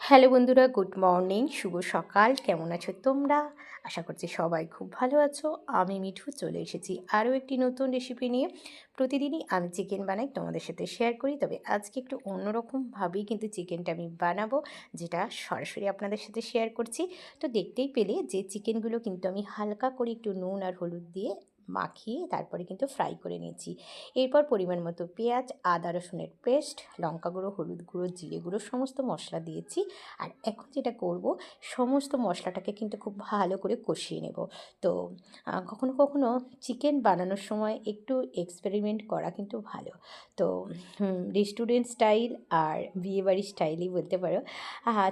Hello বন্ধুরা, good morning, শুভ সকাল। কেমন আছো তোমরা? আশা করছি সবাই খুব ভালো আছো। আমি মিঠু চলে এসেছি আরও একটি নতুন রেসিপি নিয়ে। প্রতিদিনই আমি চিকেন বানাই, তোমাদের সাথে শেয়ার করি। তবে আজকে একটু অন্যরকমভাবেই কিন্তু চিকেনটা আমি বানাবো, যেটা সরাসরি আপনাদের সাথে শেয়ার করছি। তো দেখতেই পেলে যে চিকেনগুলো কিন্তু আমি হালকা করে একটু নুন আর হলুদ দিয়ে মাখিয়ে তারপরে কিন্তু ফ্রাই করে নিয়েছি। এরপর পরিমাণ মতো পেঁয়াজ, আদা রসুনের পেস্ট, লঙ্কা গুঁড়ো, হলুদ গুঁড়ো, জিরে গুঁড়ো সমস্ত মশলা দিয়েছি। আর এখন যেটা করব, সমস্ত মশলাটাকে কিন্তু খুব ভালো করে কষিয়ে নেব। তো কখনো কখনো চিকেন বানানোর সময় একটু এক্সপেরিমেন্ট করা কিন্তু ভালো। তো রেস্টুরেন্ট স্টাইল আর বিয়েবাড়ির স্টাইলই বলতে পারো।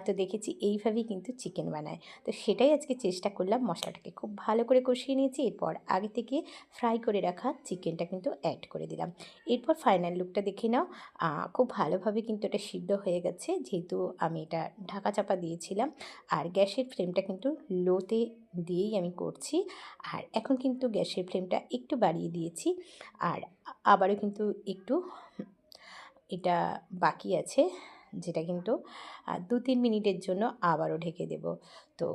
তো দেখেছি এইভাবেই কিন্তু চিকেন বানায়। তো সেটাই আজকে চেষ্টা করলাম। মশলাটাকে খুব ভালো করে কষিয়ে নিয়েছি। এরপর আগে থেকে ফ্রাই করে রাখা চিকেনটা কিন্তু অ্যাড করে দিলাম। এরপর ফাইনাল লুকটা দেখে নাও। খুব ভালোভাবে কিন্তু এটা সিদ্ধ হয়ে গেছে, যেহেতু আমি এটা ঢাকা চাপা দিয়েছিলাম। আর গ্যাসের ফ্লেমটা কিন্তু লোতে দিয়েই আমি করছি। আর এখন কিন্তু গ্যাসের ফ্লেমটা একটু বাড়িয়ে দিয়েছি। আর আবারও কিন্তু একটু এটা বাকি আছে, যেটা কিন্তু 2-3 মিনিটের জন্য আবারও ঢেকে দেব। তো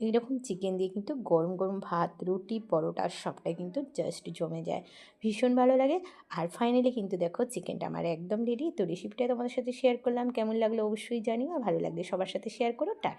এইরকম চিকেন দিয়ে কিন্তু গরম গরম ভাত, রুটি, পরোটা সবটাই কিন্তু জাস্ট জমে যায়, ভীষণ ভালো লাগে। আর ফাইনালি কিন্তু দেখো চিকেনটা আমার একদম রেডি। তো রেসিপিটা তোমাদের সাথে শেয়ার করলাম, কেমন লাগলো অবশ্যই জানিও। আর ভালো লাগলে সবার সাথে শেয়ার করো। টাটা।